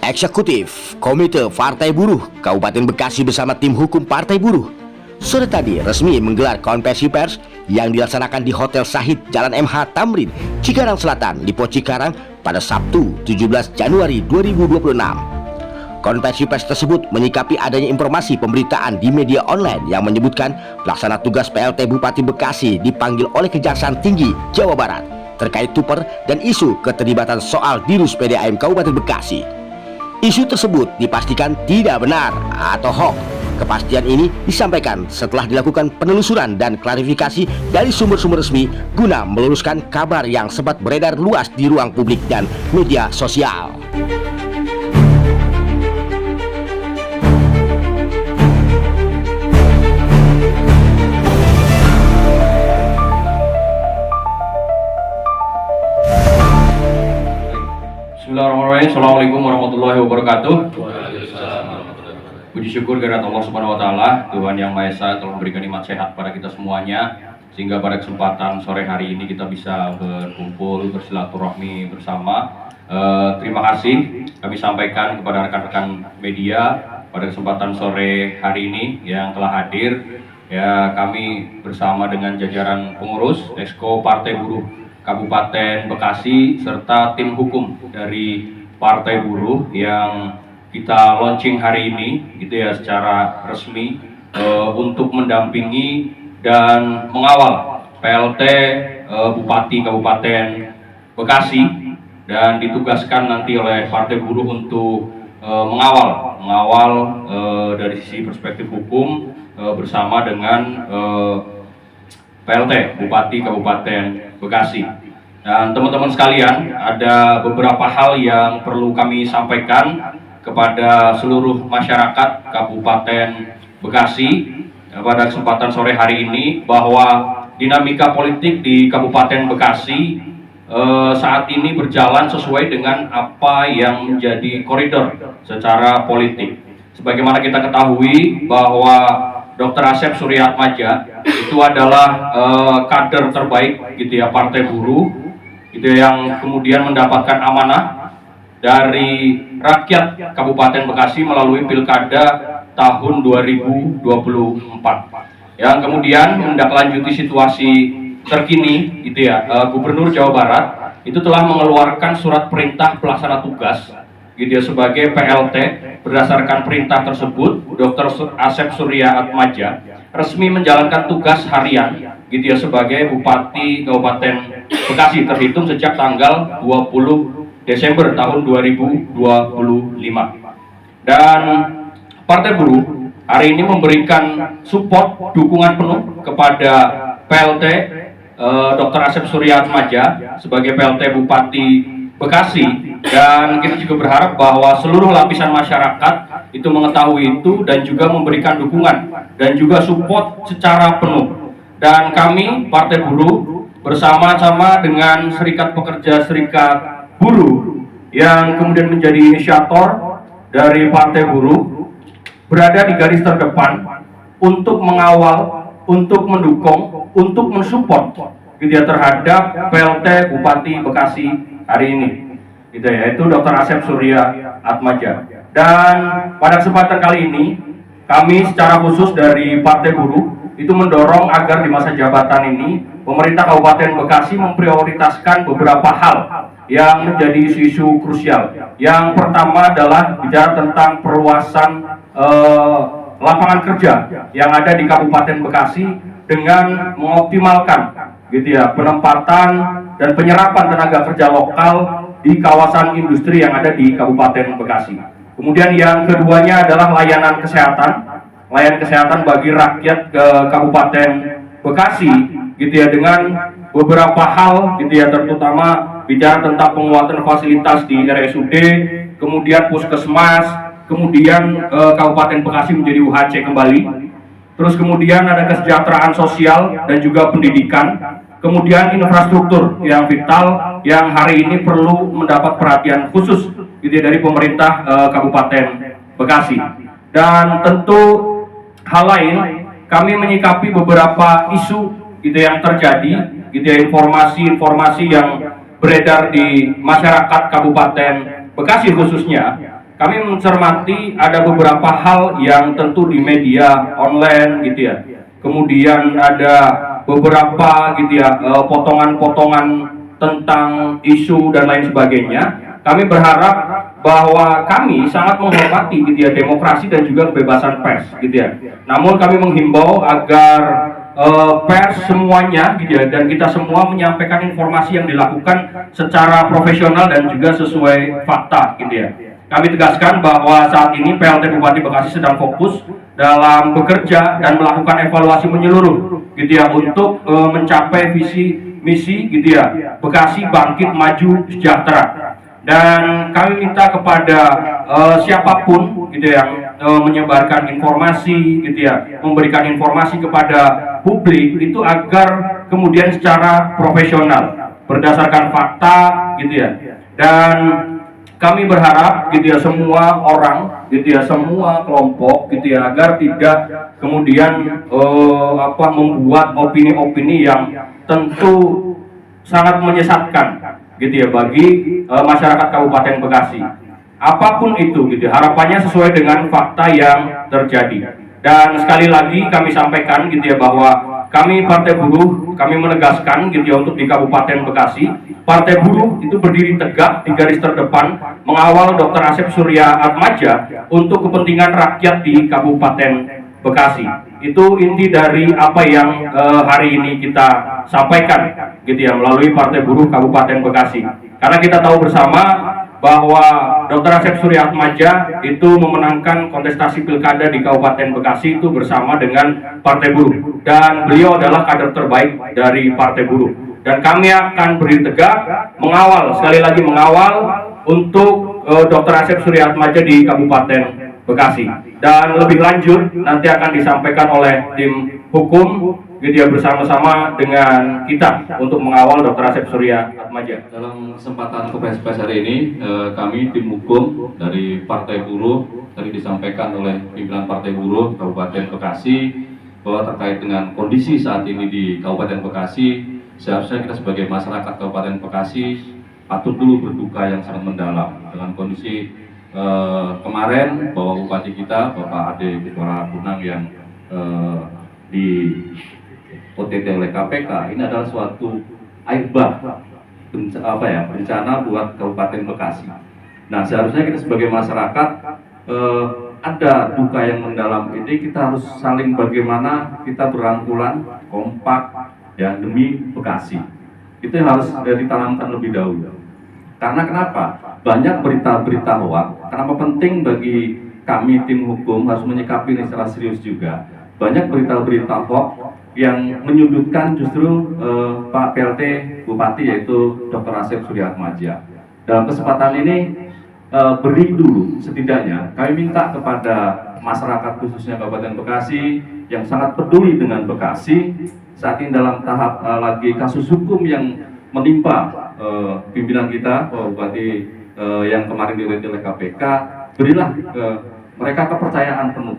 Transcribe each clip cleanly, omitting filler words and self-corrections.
Eksekutif Komite Partai Buruh Kabupaten Bekasi bersama tim hukum Partai Buruh sore tadi resmi menggelar konferensi pers yang dilaksanakan di Hotel Sahid Jalan MH Tamrin, Cikarang Selatan, Lipo Cikarang pada Sabtu 17 Januari 2026. Konferensi pers tersebut menyikapi adanya informasi pemberitaan di media online yang menyebutkan pelaksana tugas PLT Bupati Bekasi dipanggil oleh Kejaksaan Tinggi Jawa Barat terkait tuper dan isu keterlibatan soal Dirus PDAM Kabupaten Bekasi. Isu tersebut dipastikan tidak benar atau hoax. Kepastian ini disampaikan setelah dilakukan penelusuran dan klarifikasi dari sumber-sumber resmi guna meluruskan kabar yang sempat beredar luas di ruang publik dan media sosial. Bismillahirrahmanirrahim. Assalamualaikum warahmatullahi wabarakatuh. Puji syukur kehadirat Allah Subhanahu wa taala, Tuhan yang Maha Esa telah memberikan nikmat sehat pada kita semuanya, sehingga pada kesempatan sore hari ini kita bisa berkumpul bersilaturahmi bersama. Terima kasih kami sampaikan kepada rekan-rekan media pada kesempatan sore hari ini yang telah hadir. Ya, kami bersama dengan jajaran pengurus Exco Partai Buruh Kabupaten Bekasi serta tim hukum dari Partai Buruh yang kita launching hari ini gitu ya secara resmi untuk mendampingi dan mengawal PLT Bupati Kabupaten Bekasi, dan ditugaskan nanti oleh Partai Buruh untuk mengawal dari sisi perspektif hukum bersama dengan PLT Bupati Kabupaten Bekasi. Dan teman-teman sekalian, ada beberapa hal yang perlu kami sampaikan kepada seluruh masyarakat Kabupaten Bekasi pada kesempatan sore hari ini, bahwa dinamika politik di Kabupaten Bekasi saat ini berjalan sesuai dengan apa yang menjadi koridor secara politik. Sebagaimana kita ketahui bahwa Dr. Asep Surya Atmaja itu adalah kader terbaik gitu ya Partai Buruh, itu yang kemudian mendapatkan amanah dari rakyat Kabupaten Bekasi melalui Pilkada tahun 2024, yang kemudian menindaklanjuti situasi terkini gitu ya. Gubernur Jawa Barat itu telah mengeluarkan surat perintah pelaksana tugas gitu ya sebagai PLT. Berdasarkan perintah tersebut, Dr. Asep Surya Atmaja resmi menjalankan tugas harian gitu ya sebagai Bupati Kabupaten Bekasi terhitung sejak tanggal 20 Desember tahun 2025. Dan Partai Buruh hari ini memberikan support dukungan penuh kepada PLT Dr. Asep Surya Atmaja sebagai PLT Bupati Bekasi, dan kita juga berharap bahwa seluruh lapisan masyarakat itu mengetahui itu dan juga memberikan dukungan dan juga support secara penuh. Dan kami Partai Buruh bersama-sama dengan Serikat Pekerja Serikat Buruh yang kemudian menjadi inisiator dari Partai Buruh berada di garis terdepan untuk mengawal, untuk mendukung, untuk mensupport gitu ya terhadap PLT Bupati Bekasi hari ini gitu ya, yaitu Dr. Asep Surya Atmaja. Dan pada kesempatan kali ini kami secara khusus dari Partai Buruh itu mendorong agar di masa jabatan ini pemerintah Kabupaten Bekasi memprioritaskan beberapa hal yang menjadi isu-isu krusial. Yang pertama adalah bicara tentang perluasan lapangan kerja yang ada di Kabupaten Bekasi dengan mengoptimalkan gitu ya penempatan dan penyerapan tenaga kerja lokal di kawasan industri yang ada di Kabupaten Bekasi. Kemudian yang keduanya adalah layanan kesehatan bagi rakyat ke Kabupaten Bekasi gitu ya, dengan beberapa hal gitu ya, terutama bicara tentang penguatan fasilitas di RSUD, kemudian puskesmas, kemudian Kabupaten Bekasi menjadi UHC kembali. Terus kemudian ada kesejahteraan sosial dan juga pendidikan, kemudian infrastruktur yang vital yang hari ini perlu mendapat perhatian khusus gitu ya, dari pemerintah Kabupaten Bekasi. Dan tentu hal lain, kami menyikapi beberapa isu gitu yang terjadi gitu ya, informasi yang beredar di masyarakat Kabupaten Bekasi khususnya kami mencermati ada beberapa hal yang tentu di media online gitu ya. Kemudian ada beberapa gitu ya potongan-potongan tentang isu dan lain sebagainya. Kami berharap bahwa kami sangat menghormati gitu ya demokrasi dan juga kebebasan pers gitu ya. Namun kami menghimbau agar pers semuanya gitu ya, dan kita semua menyampaikan informasi yang dilakukan secara profesional dan juga sesuai fakta gitu ya. Kami tegaskan bahwa saat ini PLT Bupati Bekasi sedang fokus dalam bekerja dan melakukan evaluasi menyeluruh gitu ya untuk mencapai visi misi gitu ya, Bekasi bangkit maju sejahtera. Dan kami minta kepada siapapun gitu yang menyebarkan informasi gitu ya, memberikan informasi kepada publik itu agar kemudian secara profesional berdasarkan fakta gitu ya. Dan kami berharap gitu ya semua orang gitu ya, semua kelompok gitu ya, agar tidak kemudian membuat opini-opini yang tentu sangat menyesatkan gitu ya bagi masyarakat Kabupaten Bekasi. Apapun itu gitu, harapannya sesuai dengan fakta yang terjadi. Dan sekali lagi kami sampaikan gitu ya bahwa kami Partai Buruh, kami menegaskan gitu ya untuk di Kabupaten Bekasi, Partai Buruh itu berdiri tegak di garis terdepan mengawal Dr. Asep Surya Atmaja untuk kepentingan rakyat di Kabupaten Bekasi. Itu inti dari apa yang hari ini kita sampaikan gitu ya melalui Partai Buruh Kabupaten Bekasi. Karena kita tahu bersama bahwa Dr. Asep Surya Atmaja itu memenangkan kontestasi pilkada di Kabupaten Bekasi itu bersama dengan Partai Buruh, dan beliau adalah kader terbaik dari Partai Buruh. Dan kami akan berdiri tegak mengawal, sekali lagi mengawal untuk Dr. Asep Surya Atmaja di Kabupaten Bekasi. Dan lebih lanjut nanti akan disampaikan oleh tim hukum gitu ya bersama-sama dengan kita untuk mengawal Dr. Asep Surya Atmaja. Dalam kesempatan konferensi pers hari ini, kami tim hukum dari Partai Buruh tadi disampaikan oleh pimpinan Partai Buruh Kabupaten Bekasi bahwa terkait dengan kondisi saat ini di Kabupaten Bekasi, seharusnya kita sebagai masyarakat Kabupaten Bekasi patut dulu berduka yang sangat mendalam dengan kondisi kemarin bahwa Bupati kita Bapak Ade Kipora Bunang yang di OTT oleh KPK. Ini adalah suatu air bah bencana buat Kabupaten Bekasi. Nah, seharusnya kita sebagai masyarakat ada duka yang mendalam ini, kita harus saling bagaimana kita berangkulan kompak ya demi Bekasi. Itu yang harus ditanamkan lebih dahulu. Karena kenapa? Banyak berita-berita hoax. Kenapa penting bagi kami tim hukum harus menyikapi ini secara serius juga. Banyak berita-berita hoax yang menyudutkan justru Pak PLT Bupati yaitu Dr. Asep Surya Atmaja. Dalam kesempatan ini beri dulu setidaknya kami minta kepada masyarakat khususnya Kabupaten Bekasi yang sangat peduli dengan Bekasi saat ini dalam tahap lagi kasus hukum yang menimpa pimpinan kita Pak Bupati yang kemarin diuji oleh KPK. Berilah mereka kepercayaan penuh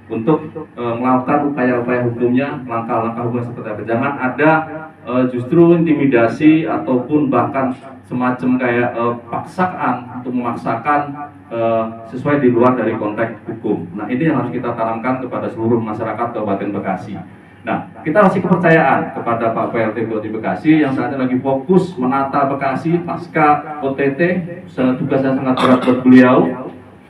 untuk melakukan upaya-upaya hukumnya, langkah-langkah hukum seperti apa. Jangan ada justru intimidasi ataupun bahkan semacam kayak paksaan untuk memaksakan sesuai di luar dari konteks hukum. Nah, ini yang harus kita tanamkan kepada seluruh masyarakat Kabupaten Bekasi. Nah, kita kasih kepercayaan kepada Pak PLT Bupati Bekasi yang saat ini lagi fokus menata Bekasi pasca OTT. Tugasnya sangat berat buat beliau.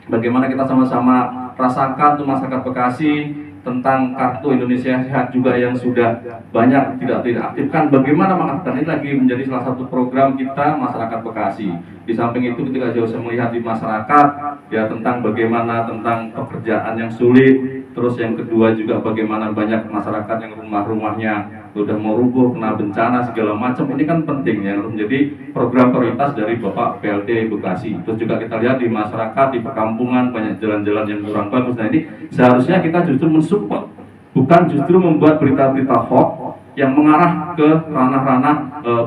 Bagaimana kita sama-sama rasakan untuk masyarakat Bekasi tentang kartu Indonesia Sehat juga yang sudah banyak tidak aktifkan. Bagaimana mengaktifkan ini lagi menjadi salah satu program kita masyarakat Bekasi. Di samping itu ketika jauh saya melihat di masyarakat ya tentang bagaimana tentang pekerjaan yang sulit. Terus yang kedua juga bagaimana banyak masyarakat yang rumah-rumahnya sudah mau rubuh, kena bencana segala macam. Ini kan penting yang harus menjadi program prioritas dari Bapak PLT Bekasi. Terus juga kita lihat di masyarakat, di perkampungan banyak jalan-jalan yang kurang bagus. Nah, ini seharusnya kita justru mensupport, bukan justru membuat berita-berita hoax yang mengarah ke ranah-ranah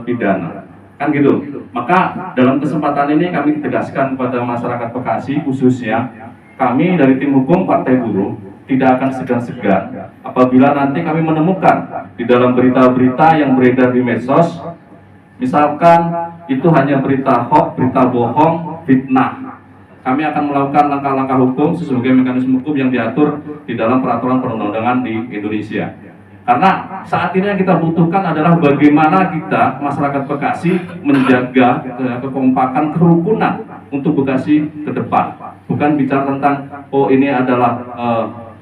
pidana. Kan gitu. Maka dalam kesempatan ini kami tegaskan kepada masyarakat Bekasi khususnya kami dari tim hukum Partai Buruh tidak akan segan-segan apabila nanti kami menemukan di dalam berita-berita yang beredar di medsos, misalkan itu hanya berita hoax, berita bohong, fitnah. kami akan melakukan langkah-langkah hukum sesuai mekanisme hukum yang diatur di dalam peraturan perundang-undangan di Indonesia. Karena saat ini yang kita butuhkan adalah bagaimana kita, masyarakat Bekasi, menjaga kekompakan, kerukunan untuk Bekasi ke depan. Bukan bicara tentang, oh ini adalah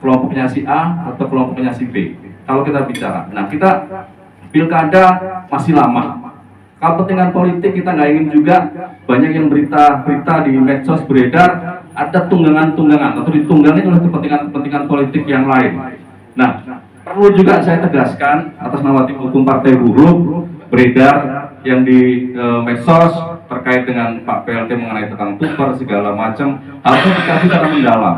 kelompoknya si A atau kelompoknya si B. Kalau kita bicara, nah kita pilkada masih lama. Kalau kepentingan politik kita nggak ingin juga banyak yang berita-berita di medsos beredar ada tunggangan-tunggangan atau ditunggangi oleh kepentingan-kepentingan politik yang lain. Nah, perlu juga saya tegaskan atas nama tim hukum Partai Buruh beredar yang di medsos terkait dengan Pak PLT mengenai tukang tuker segala macam harusnya dikaji secara mendalam,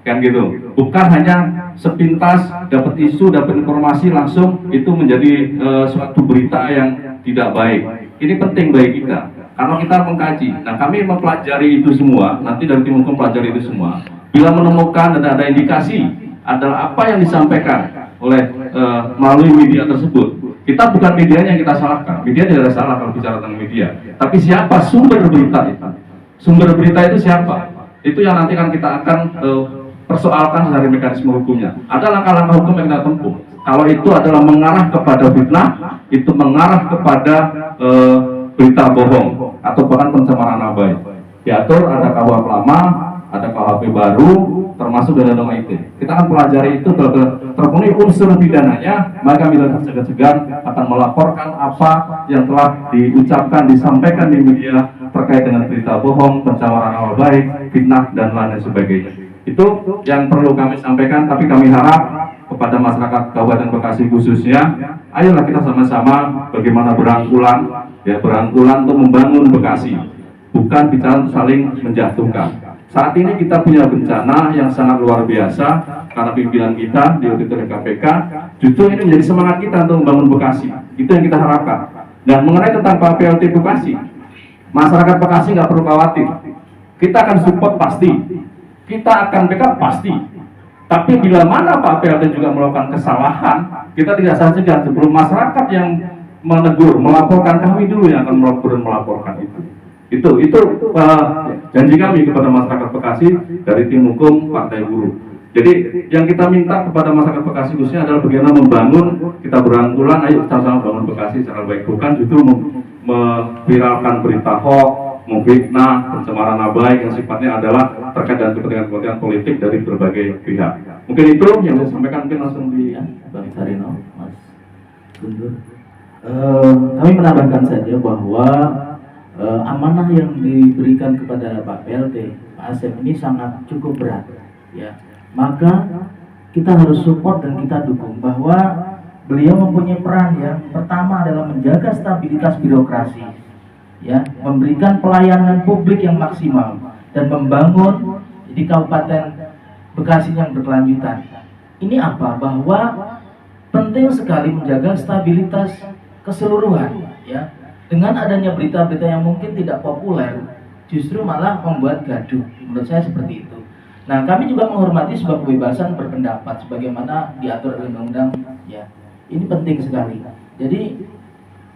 kan gitu. Bukan hanya sepintas dapat isu, dapat informasi langsung itu menjadi suatu berita yang tidak baik. Ini penting bagi kita karena kita mengkaji. Nah, kami mempelajari itu semua. Nanti dari tim hukum pelajari itu semua. Bila menemukan dan ada indikasi adalah apa yang disampaikan oleh melalui media tersebut, kita bukan medianya yang kita salahkan. Media tidak ada salah kalau bicara tentang media. Tapi siapa sumber berita itu? Sumber berita itu siapa? Itu yang nanti kan kita akan persoalkan dari mekanisme hukumnya. Ada langkah-langkah hukum yang kita tempuh. Kalau itu adalah mengarah kepada fitnah, itu mengarah kepada berita bohong atau bahkan pencemaran nama baik. Diatur ada KUHP lama, ada KUHP baru, termasuk dari undang ITE. Kita akan pelajari itu terpenuhi unsur pidananya, maka bila segan-segan akan melaporkan apa yang telah diucapkan, disampaikan di media terkait dengan berita bohong, pencemaran nama baik, fitnah dan lain sebagainya. Itu yang perlu kami sampaikan, tapi kami harap kepada masyarakat Kabupaten Bekasi khususnya, ayolah kita sama-sama bagaimana berangkulan untuk membangun Bekasi, bukan bicara saling menjatuhkan. Saat ini kita punya bencana yang sangat luar biasa karena pimpinan kita di auditor KPK, justru ini menjadi semangat kita untuk membangun Bekasi. Itu yang kita harapkan. Dan mengenai tentang Pak PLT Bekasi, masyarakat Bekasi nggak perlu khawatir. Kita akan support pasti, kita akan backup pasti. Tapi bila mana Pak PLT juga melakukan kesalahan, kita tidak segan sebelum masyarakat yang menegur, melaporkan, kami dulu yang akan melaporkan itu. Itu janji kami kepada masyarakat Bekasi dari tim hukum Partai Buruh. Jadi yang kita minta kepada masyarakat Bekasi khususnya adalah bagaimana membangun, kita berangkulan, ayo sama-sama bangun Bekasi secara baik, bukan justru memviralkan berita hoax, memfitnah, pencemaran nama baik yang sifatnya adalah terkait dengan kepentingan politik dari berbagai pihak. Mungkin itu yang saya sampaikan, mungkin langsung di Bang Sarino, Mas Guntur. Kami menambahkan saja bahwa amanah yang diberikan kepada Pak PLT, Pak Asep ini sangat cukup berat, ya. Maka kita harus support dan kita dukung bahwa beliau mempunyai peran yang pertama adalah menjaga stabilitas birokrasi, ya, memberikan pelayanan publik yang maksimal dan membangun di Kabupaten Bekasi yang berkelanjutan. Ini apa? Bahwa penting sekali menjaga stabilitas keseluruhan, ya. Dengan adanya berita-berita yang mungkin tidak populer, justru malah membuat gaduh. Menurut saya seperti itu. Nah, kami juga menghormati sebuah kebebasan berpendapat sebagaimana diatur oleh undang-undang, ya. Ini penting sekali. Jadi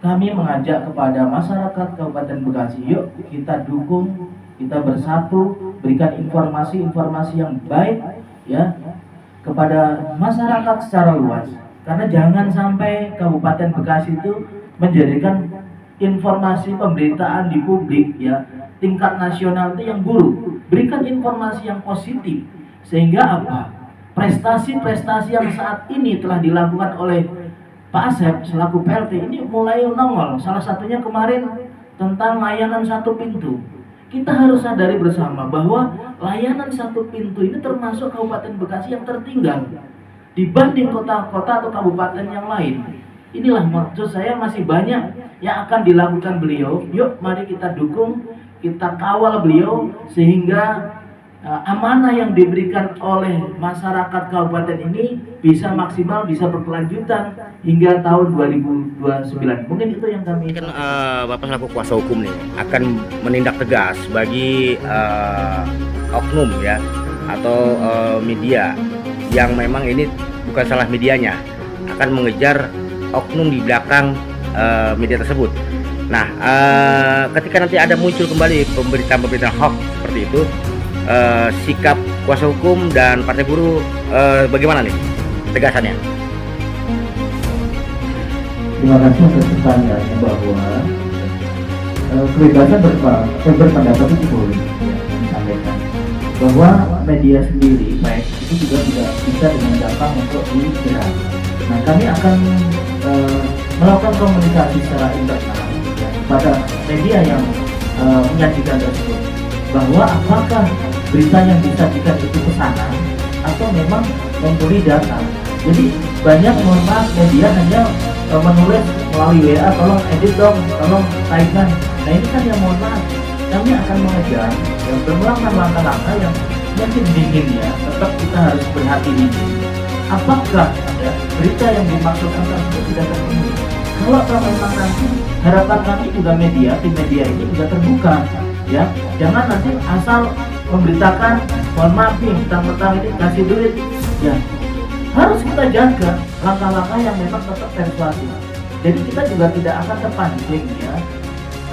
kami mengajak kepada masyarakat Kabupaten Bekasi, yuk kita dukung, kita bersatu, berikan informasi-informasi yang baik, ya, kepada masyarakat secara luas. Karena jangan sampai Kabupaten Bekasi itu menjadikan informasi pemberitaan di publik, ya, tingkat nasional itu yang buruk. Berikan informasi yang positif sehingga apa? Prestasi-prestasi yang saat ini telah dilakukan oleh Pak Asep selaku PLT ini mulai nongol. Salah satunya kemarin tentang layanan satu pintu. Kita harus sadari bersama bahwa layanan satu pintu ini termasuk Kabupaten Bekasi yang tertinggal dibanding kota-kota atau kabupaten yang lain. Inilah maksud saya, masih banyak yang akan dilakukan beliau. Yuk mari kita dukung, kita kawal beliau sehingga amanah yang diberikan oleh masyarakat kabupaten ini bisa maksimal, bisa berkelanjutan hingga tahun 2029. Mungkin itu yang kami Bapak selaku kuasa hukum nih akan menindak tegas bagi oknum, ya, atau media yang memang ini bukan salah medianya, akan mengejar oknum di belakang media tersebut. Nah, ketika nanti ada muncul kembali pemberitaan-pemberitaan hoax seperti itu, sikap kuasa hukum dan Partai Buruh bagaimana nih tegasannya? Terima kasih atas pertanyaannya bahwa kebebasan berpendapat itu boleh ya, disampaikan bahwa media sendiri baik itu juga tidak bisa dengan gampang untuk dijerat. Nah, kami akan melakukan komunikasi secara internal ya, kepada media yang menyajikan tersebut bahwa apakah berita yang disajikan itu pesanan atau memang memberi data. Jadi banyak mohon maaf media hanya menulis melalui WA, tolong edit dong, tolong taikkan. Nah ini kan yang mohon maaf, kami akan mengejar dan melakukan langkah-langkah yang mungkin dingin ya, tetap kita harus berhati-hati. Apakah ya, berita yang dimaksudkan tersebut tidak terpenuhi? Kalau memang nanti harapan kami juga media, tim media ini juga terbuka ya, jangan nanti asal memberitakan, mohon maaf nih, tentang ini kasih duit ya. Harus kita jaga langkah-langkah yang memang tetap persuasif. Jadi kita juga tidak akan terpancing ya,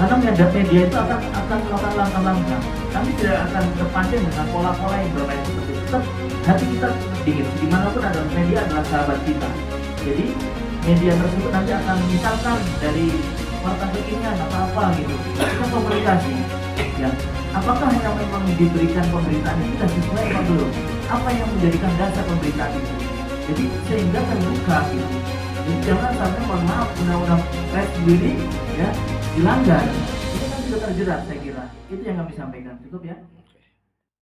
karena media itu akan melakukan langkah-langkah. Kami tidak akan terpancing dengan pola-pola yang bermain seperti itu. Tetap hati kita dingin. Dimanapun ada media adalah sahabat kita. Jadi media tersebut nanti akan misalkan dari warta kekinian atau apa gitu. Kita komunikasi. Ya, apakah yang memang diberikan pemberitaan itu sudah sesuai atau belum? Apa yang menjadikan dasar pemberitaan itu? Jadi sehingga terbuka gitu. Jadi jangan sampai mohon maaf undang-undang pers sendiri ya dilanggar. Itu kan juga terjerat saya kira. Itu yang kami sampaikan. Cukup ya.